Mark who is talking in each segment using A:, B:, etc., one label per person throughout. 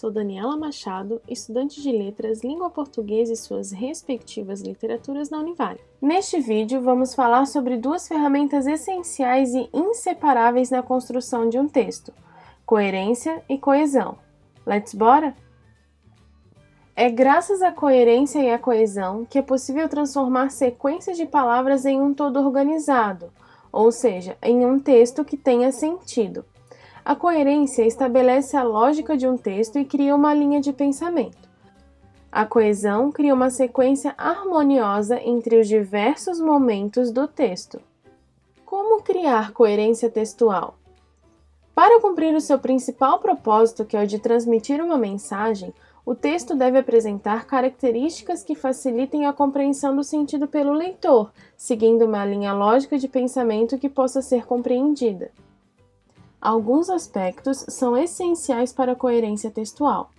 A: Sou Daniela Machado, estudante de Letras, Língua Portuguesa e suas respectivas literaturas na Univale. Neste vídeo, vamos falar sobre duas ferramentas essenciais e inseparáveis na construção de um texto: coerência e coesão. Let's bora? É graças à coerência e à coesão que é possível transformar sequências de palavras em um todo organizado, ou seja, em um texto que tenha sentido. A coerência estabelece a lógica de um texto e cria uma linha de pensamento. A coesão cria uma sequência harmoniosa entre os diversos momentos do texto. Como criar coerência textual? Para cumprir o seu principal propósito, que é o de transmitir uma mensagem, o texto deve apresentar características que facilitem a compreensão do sentido pelo leitor, seguindo uma linha lógica de pensamento que possa ser compreendida. Alguns aspectos são essenciais para a coerência textual: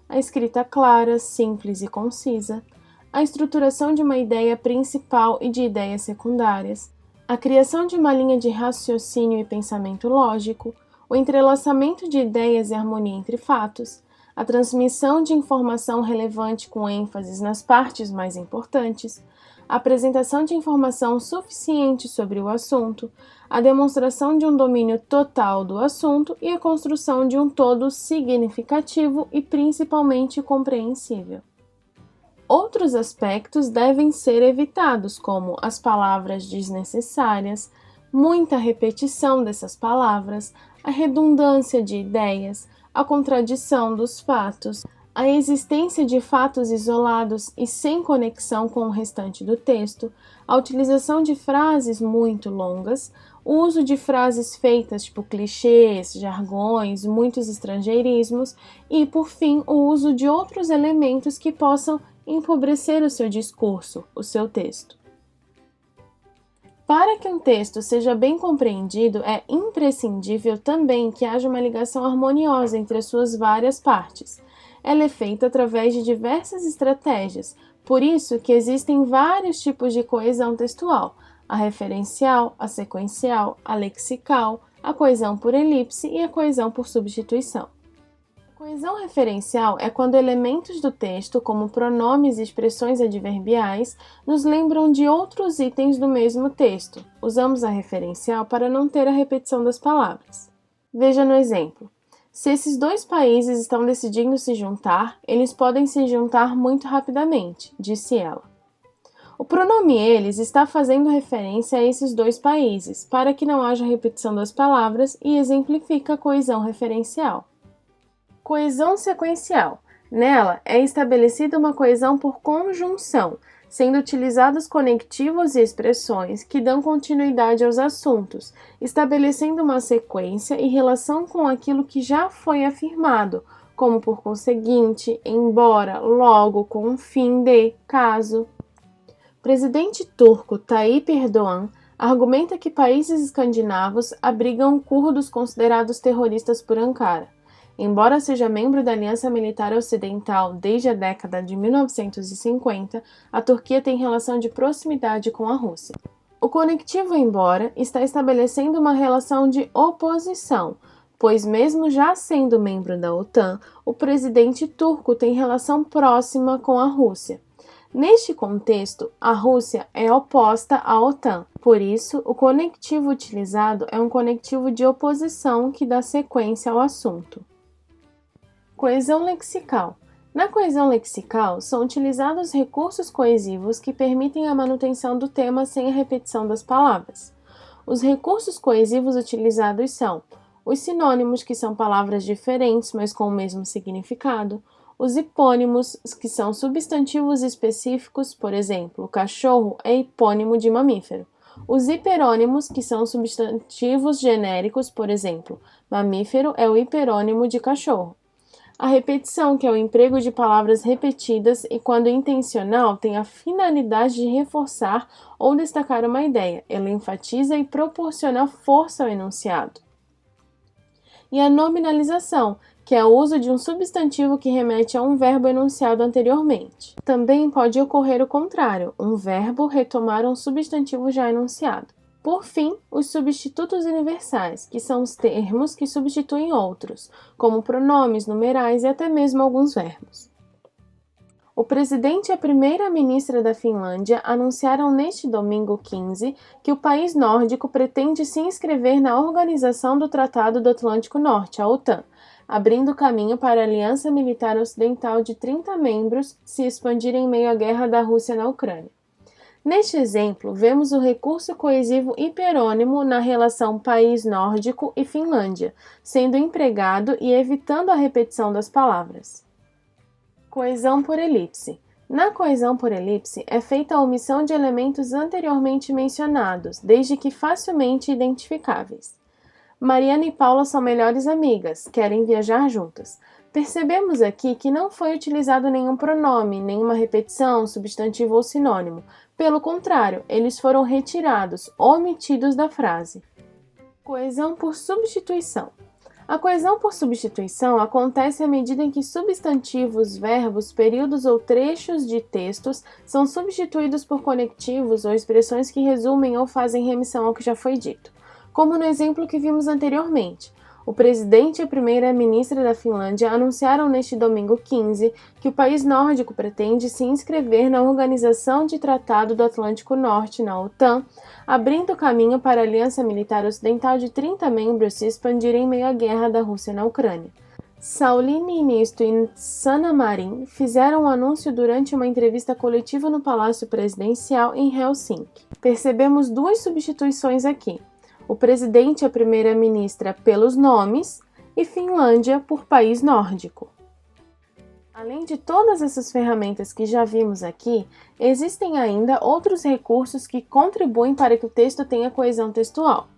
A: a escrita clara, simples e concisa, a estruturação de uma ideia principal e de ideias secundárias, a criação de uma linha de raciocínio e pensamento lógico, o entrelaçamento de ideias e harmonia entre fatos, a transmissão de informação relevante com ênfase nas partes mais importantes, a apresentação de informação suficiente sobre o assunto, a demonstração de um domínio total do assunto e a construção de um todo significativo e principalmente compreensível. Outros aspectos devem ser evitados, como as palavras desnecessárias, muita repetição dessas palavras, a redundância de ideias, a contradição dos fatos, a existência de fatos isolados e sem conexão com o restante do texto, a utilização de frases muito longas, o uso de frases feitas tipo clichês, jargões, muitos estrangeirismos e, por fim, o uso de outros elementos que possam empobrecer o seu discurso, o seu texto. Para que um texto seja bem compreendido, é imprescindível também que haja uma ligação harmoniosa entre as suas várias partes. Ela é feita através de diversas estratégias, por isso que existem vários tipos de coesão textual: a referencial, a sequencial, a lexical, a coesão por elipse e a coesão por substituição. A coesão referencial é quando elementos do texto, como pronomes e expressões adverbiais, nos lembram de outros itens do mesmo texto. Usamos a referencial para não ter a repetição das palavras. Veja no exemplo. Se esses dois países estão decidindo se juntar, eles podem se juntar muito rapidamente, disse ela. O pronome eles está fazendo referência a esses dois países, para que não haja repetição das palavras, e exemplifica a coesão referencial. Coesão sequencial. Nela é estabelecida uma coesão por conjunção, sendo utilizados conectivos e expressões que dão continuidade aos assuntos, estabelecendo uma sequência e relação com aquilo que já foi afirmado, como por conseguinte, embora, logo, com um fim de, caso. O presidente turco Tayyip Erdoğan argumenta que países escandinavos abrigam curdos considerados terroristas por Ankara. Embora seja membro da Aliança Militar Ocidental desde a década de 1950, a Turquia tem relação de proximidade com a Rússia. O conectivo embora está estabelecendo uma relação de oposição, pois mesmo já sendo membro da OTAN, o presidente turco tem relação próxima com a Rússia. Neste contexto, a Rússia é oposta à OTAN, por isso, o conectivo utilizado é um conectivo de oposição que dá sequência ao assunto. Coesão lexical. Na coesão lexical, são utilizados recursos coesivos que permitem a manutenção do tema sem a repetição das palavras. Os recursos coesivos utilizados são os sinônimos, que são palavras diferentes, mas com o mesmo significado, os hipônimos, que são substantivos específicos, por exemplo, cachorro é hipônimo de mamífero, os hiperônimos, que são substantivos genéricos, por exemplo, mamífero é o hiperônimo de cachorro. A repetição, que é o emprego de palavras repetidas e, quando intencional, tem a finalidade de reforçar ou destacar uma ideia. Ela enfatiza e proporciona força ao enunciado. E a nominalização, que é o uso de um substantivo que remete a um verbo enunciado anteriormente. Também pode ocorrer o contrário, um verbo retomar um substantivo já enunciado. Por fim, os substitutos universais, que são os termos que substituem outros, como pronomes, numerais e até mesmo alguns verbos. O presidente e a primeira-ministra da Finlândia anunciaram neste domingo 15 que o país nórdico pretende se inscrever na Organização do Tratado do Atlântico Norte, a OTAN, abrindo caminho para a Aliança Militar Ocidental de 30 membros se expandir em meio à guerra da Rússia na Ucrânia. Neste exemplo, vemos o recurso coesivo hiperônimo na relação país nórdico e Finlândia, sendo empregado e evitando a repetição das palavras. Coesão por elipse. Na coesão por elipse, é feita a omissão de elementos anteriormente mencionados, desde que facilmente identificáveis. Mariana e Paula são melhores amigas, querem viajar juntas. Percebemos aqui que não foi utilizado nenhum pronome, nenhuma repetição, substantivo ou sinônimo. Pelo contrário, eles foram retirados, omitidos da frase. Coesão por substituição. A coesão por substituição acontece à medida em que substantivos, verbos, períodos ou trechos de textos são substituídos por conectivos ou expressões que resumem ou fazem remissão ao que já foi dito. Como no exemplo que vimos anteriormente, o presidente e a primeira-ministra da Finlândia anunciaram neste domingo 15 que o país nórdico pretende se inscrever na Organização de Tratado do Atlântico Norte, na OTAN, abrindo caminho para a Aliança Militar Ocidental de 30 membros se expandir em meio à guerra da Rússia na Ucrânia. Sauli Niinisto e Sanna Marin fizeram o anúncio durante uma entrevista coletiva no Palácio Presidencial em Helsinki. Percebemos duas substituições aqui. O presidente e a primeira-ministra pelos nomes e Finlândia por país nórdico. Além de todas essas ferramentas que já vimos aqui, existem ainda outros recursos que contribuem para que o texto tenha coesão textual.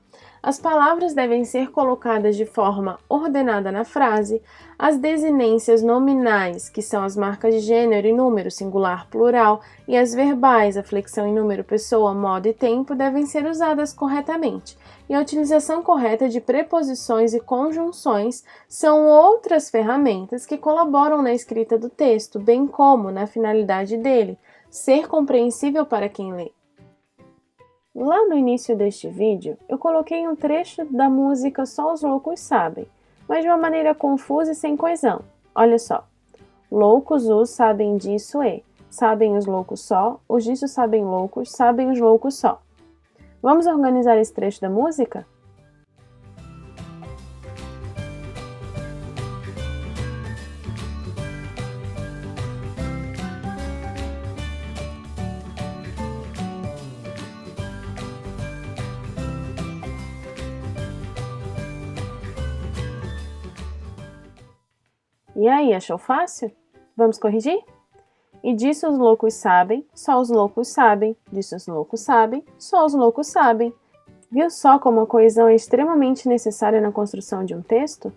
A: As palavras devem ser colocadas de forma ordenada na frase, as desinências nominais, que são as marcas de gênero e número, singular, plural, e as verbais, a flexão em número, pessoa, modo e tempo, devem ser usadas corretamente. E a utilização correta de preposições e conjunções são outras ferramentas que colaboram na escrita do texto, bem como na finalidade dele, ser compreensível para quem lê. Lá no início deste vídeo, eu coloquei um trecho da música Só os Loucos Sabem, mas de uma maneira confusa e sem coesão. Olha só. Loucos os sabem disso e, sabem os loucos só, os disso sabem os loucos só. Vamos organizar esse trecho da música? E aí, achou fácil? Vamos corrigir? E disso os loucos sabem, só os loucos sabem, disso os loucos sabem, só os loucos sabem. Viu só como a coesão é extremamente necessária na construção de um texto?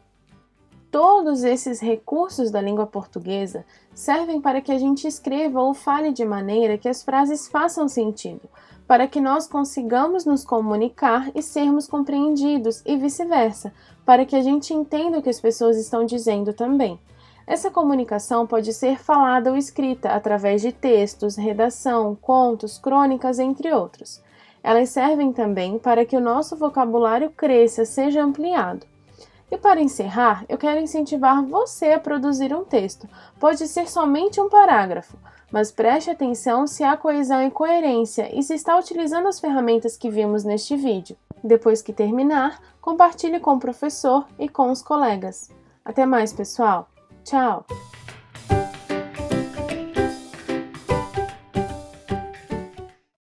A: Todos esses recursos da língua portuguesa servem para que a gente escreva ou fale de maneira que as frases façam sentido, para que nós consigamos nos comunicar e sermos compreendidos e vice-versa, para que a gente entenda o que as pessoas estão dizendo também. Essa comunicação pode ser falada ou escrita através de textos, redação, contos, crônicas, entre outros. Elas servem também para que o nosso vocabulário cresça, seja ampliado. E para encerrar, eu quero incentivar você a produzir um texto. Pode ser somente um parágrafo, mas preste atenção se há coesão e coerência e se está utilizando as ferramentas que vimos neste vídeo. Depois que terminar, compartilhe com o professor e com os colegas. Até mais, pessoal! Tchau!